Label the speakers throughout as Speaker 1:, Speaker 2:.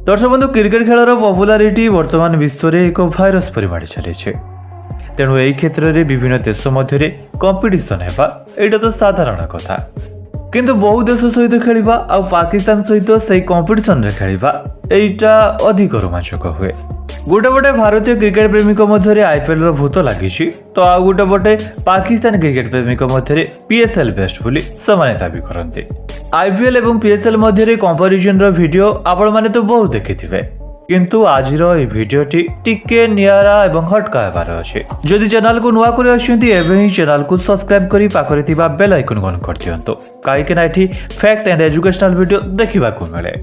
Speaker 1: दर्शक बंधु cricket खेलर popularity वर्तमान विश्व में एक भाइरस परि माड़ी चली तेणु यही क्षेत्र में विभिन्न देश मध्य कंपिटिशन है यहाँ तो साधारण कथा किंतु बहु देश सहित खेलिबा आ पाकिस्तान सहित से कंपिटिशन रे खेलिबा एटा अधिक रोमांचक हुए। गोटे पटे भारतीय क्रिकेट प्रेमी मध्य आईपीएल रो भूत लगी तो आ गोटे पटे पाकिस्तान क्रिकेट प्रेमी मध्य पीएसएल बेस्ट बोली समाने दाबी करते। आईपीएल एवं पीएसएल मध्य कंपैरिजन रो वीडियो आपण माने तो बहुत देखिथिबे किंतु आज भिडियोटी टिके नियारा एवं हटका हेबार अछि। जदि चैनल को नुआ करे आछंती एबे ही चैनल को सब्सक्राइब करी पाखरे थिबा बेल आइकन ऑन कर दियंतो काहे कि एठी फैक्ट एंड एजुकेशनल वीडियो देखिबा को मिले।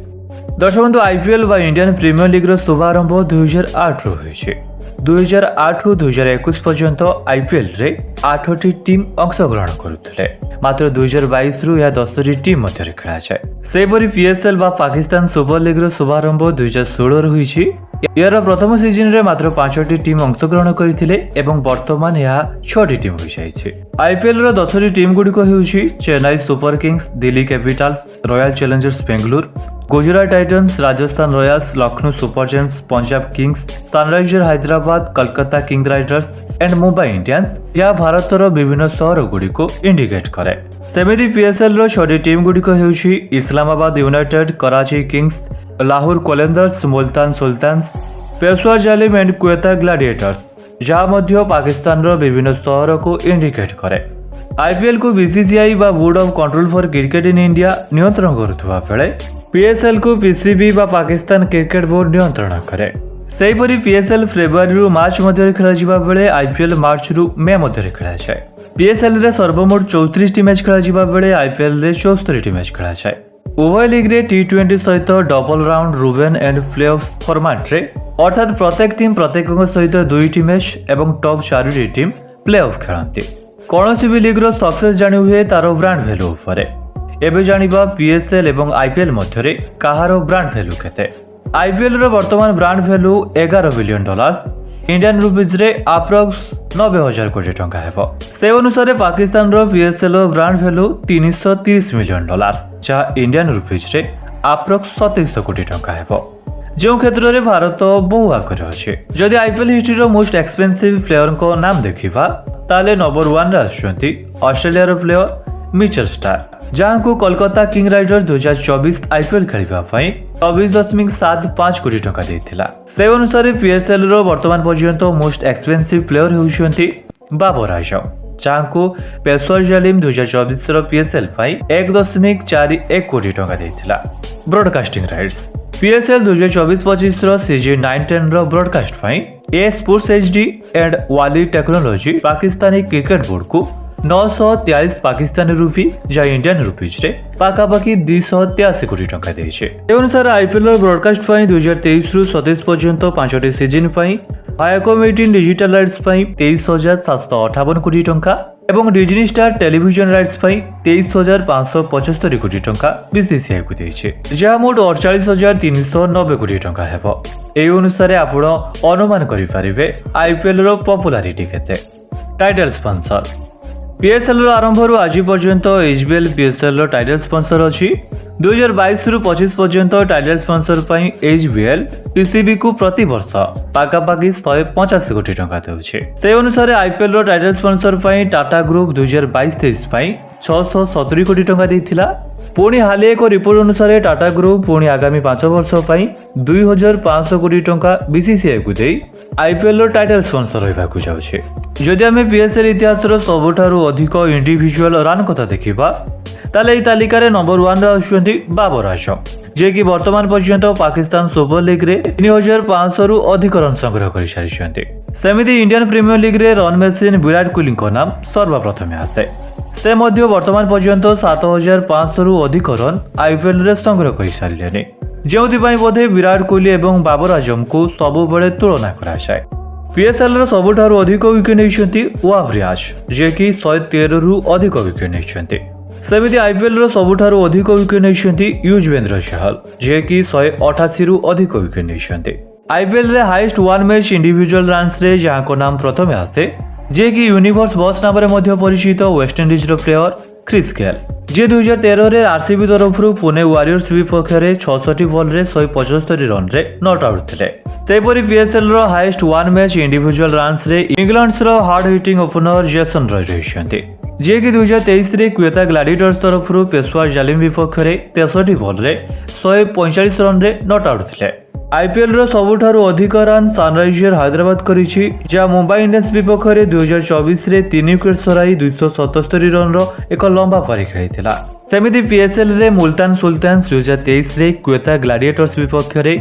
Speaker 1: दर्शक बंधु आईपीएल बा इंडियन प्रीमियर लीग रो शुभारंभ 2008 रो होइछे। 2008 रु 2021 पर्यंत आईपीएल रे 8टी टीम अंशग्रहण करुथिले मात्र 2022 रु या 10टी टीम मध्य खेला जाए। सेपरी पीएसएल बा पाकिस्तान सुपर लीग रो शुभारंभ 2016 रु होइछि। यार प्रथम सीजन रे मात्र 5टी टीम अंशग्रहण करथिले एवं वर्तमान यह 6टी टीम होई जाइछि। आईपीएल रो 10टी टीम गुडी को हेउछि Chennai Super Kings, Delhi Capitals, Royal Challengers Bengaluru, Gujarat Titans, Rajasthan Royals, Lucknow Super Giants, Punjab Kings, Sunriser Hyderabad, Calcutta King Riders and Mumbai Indians. यह भारतर विभिन्न शहर गुडी को इंडिकेट करे। सेमिति पीएसएल रो 6टी टीम गुडी को हेउछि Islamabad United, Karachi Kings, Lahore Qalandars, Multan Sultans, Peshawar Zalmi and Kveta Gladiators, जहाँ मध्य पाकिस्तान रो विभिन्न शहर को इंडिकेट करे। आईपीएल को बीसीसीआई बा board of control for cricket in India नियंत्रण करुवा बेले पीएसएल को पीसीबी बा पाकिस्तान क्रिकेट बोर्ड नियंत्रण करे। सेहीपरि पीएसएल फेब्रुआरी रु मार्च मध्य खेला जिबा बेले आईपीएल मार्च रु मे मध्य खेला जाए। पीएसएल रे सर्वमोट 34 टी मैच खेला जिबा बेले आईपीएल रे 74 टी मैच खेला जाए। उभय लीग रे टी20 सहित double round robin and playoffs format रे अर्थात प्रत्येक टीम प्रत्येक सहित 2टी मैच एवं टॉप 4टी टीम प्लेऑफ खेलती। कौनसी भी लीग रो सक्सेस जानि हुए तार ब्रांड वैल्यू उपरे। एबे जानिबा पीएसएल एवं आईपीएल मध्य कहार ब्रांड वैल्यू केते। आईपीएल रो वर्तमान brand value $11 billion, Indian rupees रे अप्रॉक्स 90,000 कोटी टंका हेबो। से अनुसार पाकिस्तान रो पीएसएल रो ब्रांड वैल्यू $330 मिलियन, जहाँ इंडियन रुपीज रे अप्रॉक्स 2700 कोटी टंका हेबो। जो क्षेत्र में भारत बहु आगे अच्छे। जदि आईपीएल हिस्ट्री रो मोस्ट एक्सपेंसिव प्लेयर को नाम देखिबा ताले नंबर 1 रे आछंती ऑस्ट्रेलिया रो प्लेयर मिचेल स्टार्क, जहां को कोलकाता किंग राइडर्स 2024 आईपीएल खेलिबा पई 24.75 कोटी टंका देथिला। से अनुसार पीएसएल रो वर्तमान पर्यंत most expensive player होउछंती Babar Azam, जहां को पेशवा जालिम 2024 रो पीएसएल पई 1.41 कोटी टंका देथिला। ब्रॉडकास्टिंग राइट्स पीएसएल 2024-25 रो सीजन 9-10 रो ब्रॉडकास्ट पई ए स्पोर्ट्स एचडी एंड वाली टेक्नोलॉजी पाकिस्तानी क्रिकेट बोर्ड को 943 पाकिस्तानी रुपी जहाँ इंडियन रुपीज रे पाखापाखि 283 कोटी टंका देइछे। ए अनुसार आईपीएल रो ब्रॉडकास्ट पई 2023 रु 27 पर्यंत 5टी सीजन पई वायाकॉम 18 डिजिटल राइट्स पई 23,758 कोटी टंका एवं डिज्नी स्टार टेलीविजन राइट्स पई 23,575 कोटी टंका बीसीसीआई को देइछे, जहाँ मोट 48,390 कोटी टंका हेबो। ए अनुसार आपण अनुमान करि पारिबे आईपीएल रो पॉपुलैरिटी केते। टाइटल स्पॉन्सर पीएसएल रो आरंभ रु आज पर्यंत एचबीएल पीएसएल रो टाइटल स्पॉन्सर अछि। 2022 रु 25 पर्यंत टाइटल स्पॉन्सर पई एचबीएल पीसीबी को प्रति वर्ष पाखापाखि 185 कोटी टंका देउछे। से अनुसार आईपीएल रो टाइटल स्पॉन्सर पई टाटा ग्रुप 2022-23 पई 670 कोटी टंका देथिला। पुणी हाल एक रिपोर्ट अनुसार टाटा ग्रुप पुणी आगामी 5 वर्ष पई 2500 कोटी टंका बीसीसीआई को देई आईपीएल रो टाइटल स्पॉन्सर होइबाकू जाउछे। जदि आमे पीएसएल इतिहास रो सबठारु अधिक इंडिविजुअल रन कथा देखिबा ताले एई तालिकार नंबर 1 रे आछुंती बाबर आजम, जे कि वर्तमान पर्यंत पाकिस्तान सुपर लीग रे 3500 रु अधिक रन संग्रह करि सारिछंती। सेमिति इंडियन प्रीमियर लीग रे रन मशीन विराट कोहली को नाम सर्वप्रथम आसे। से मध्य वर्तमान पर्यंत 7500 रु अधिक रन आईपीएल रे संग्रह करि सारिलेनी, जेउथिपाई बोधे विराट कोहली एवं बाबर आजम को सबुबेले तुलना करा जाए। पीएसएल रो सबुठारु अधिक विकेट नेइछंती वाव रियाज, जे कि 113 रु अधिक विकेट नेइछंती। सेमिति आईपीएल रो सबुठारु अधिक विकेट नेइछंती युजवेंद्र चहल, जे कि 188 रु अधिक विकेट नेइछंती। आईपीएल रे highest one match individual runs रे जहाँ को नाम प्रथमे आसे, जे कि यूनिवर्स बॉस नाम रे मध्य परिचित वेस्ट इंडीज रो प्लेयर କ୍ରିସ୍ ଗେଲ୍, ଯିଏ 2013ରେ ଆରସିବି ତରଫରୁ ପୁନେ ୱାରିୟର୍ସ ବିପକ୍ଷରେ 66 ବଲ୍ରେ 175 ରନ୍ରେ ନଟ୍ ଆଉଟ୍ ଥିଲେ। ସେହିପରି ପିଏସ୍ଏଲ୍ର ହାଇଏଷ୍ଟ ୱାନ୍ ମ୍ୟାଚ୍ ଇଣ୍ଡିଭିଜୁଆଲ୍ ରନ୍ସରେ ଇଂଲଣ୍ଡର hard hitting opener Jason Roy ରହିଛନ୍ତି, ଯିଏକି 2023ରେ କ୍ୱେତା ଗ୍ଲାଡିଏଟର୍ସ ତରଫରୁ ପେଶୱା ଜାଲିମ ବିପକ୍ଷରେ 63 ବଲ୍ରେ 145 ରନ୍ରେ ନଟ୍ ଆଉଟ୍ ଥିଲେ। ଆଇପିଏଲ୍ର ସବୁଠାରୁ ଅଧିକ ରନ୍ ସନରାଇଜର୍ସ ହାଇଦ୍ରାବାଦ କରିଛି, ଯାହା ମୁମ୍ବାଇ ଇଣ୍ଡିଆନ୍ସ ବିପକ୍ଷରେ 2024ରେ 3 ୱିକେଟ୍ ହରାଇ 277 ରନ୍ର ଏକ ଲମ୍ବା ପାରି ଖେଳିଥିଲା। ସେମିତି ପିଏସ୍ଏଲ୍ରେ ମୁଲତାନ ସୁଲତାନ୍ସ 2023ରେ କ୍ୱେତା ଗ୍ଲାଡିଏଟର୍ସ ବିପକ୍ଷରେ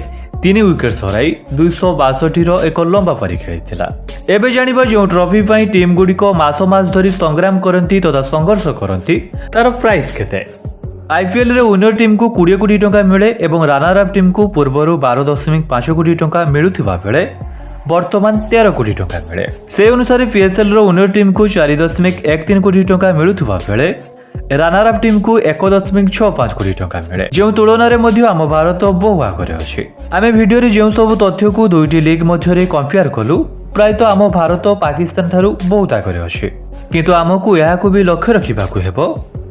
Speaker 1: 3 ୱିକେଟ୍ ହରାଇ 262ର ଏକ ଲମ୍ବା ପାରି ଖେଳିଥିଲା। ଏବେ ଜାଣିବା ଯେଉଁ ଟ୍ରଫି ପାଇଁ ଟିମ୍ ଗୁଡ଼ିକ ମାସ ମାସ ଧରି ସଂଗ୍ରାମ କରନ୍ତି ତଥା ସଂଘର୍ଷ କରନ୍ତି ତାର ପ୍ରାଇସ୍ କେତେ। ଆଇପିଏଲ୍ରେ ୱିନର ଟିମ୍କୁ 20 କୋଟି ଟଙ୍କା ମିଳେ ଏବଂ ରନର ଅପ୍ ଟିମ୍କୁ ପୂର୍ବରୁ 12.5 କୋଟି ଟଙ୍କା ମିଳୁଥିବା ବେଳେ ବର୍ତ୍ତମାନ 13 କୋଟି ଟଙ୍କା ମିଳେ। ସେ ଅନୁସାରେ ପିଏସ୍ଏଲ୍ର ୱିନର ଟିମ୍କୁ 4.13 କୋଟି ଟଙ୍କା ମିଳୁଥିବା ବେଳେ ରନର ଅପ୍ ଟିମ୍କୁ 1.65 କୋଟି ଟଙ୍କା ମିଳେ, ଯେଉଁ ତୁଳନାରେ ମଧ୍ୟ ଆମ ଭାରତ ବହୁ ଆଗରେ ଅଛି। ଆମେ ଭିଡିଓରେ ଯେଉଁ ସବୁ ତଥ୍ୟକୁ ଦୁଇଟି ଲିଗ୍ ମଧ୍ୟରେ କମ୍ପେୟାର କଲୁ, ପ୍ରାୟତଃ ଆମ ଭାରତ ପାକିସ୍ତାନ ଠାରୁ ବହୁତ ଆଗରେ ଅଛି। କିନ୍ତୁ ଆମକୁ ଏହାକୁ ବି ଲକ୍ଷ୍ୟ ରଖିବାକୁ ହେବ,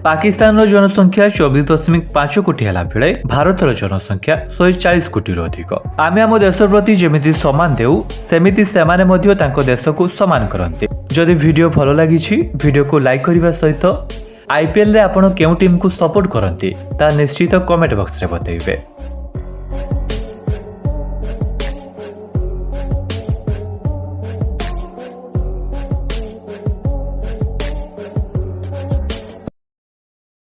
Speaker 1: ପାକିସ୍ତାନର ଜନସଂଖ୍ୟା 24.5 କୋଟି ହେଲା ବେଳେ ଭାରତର ଜନସଂଖ୍ୟା 140 କୋଟିରୁ ଅଧିକ। ଆମେ ଆମ ଦେଶ ପ୍ରତି ଯେମିତି ସମ୍ମାନ ଦେଉ, ସେମିତି ସେମାନେ ମଧ୍ୟ ତାଙ୍କ ଦେଶକୁ ସମ୍ମାନ କରନ୍ତି। ଯଦି ଭିଡିଓ ଭଲ ଲାଗିଛି, ଭିଡିଓକୁ ଲାଇକ୍ କରିବା ସହିତ ଆଇପିଏଲ୍ରେ ଆପଣ କେଉଁ ଟିମ୍କୁ ସପୋର୍ଟ କରନ୍ତି ତାହା ନିଶ୍ଚିତ କମେଣ୍ଟ ବକ୍ସରେ ବତାଇବେ।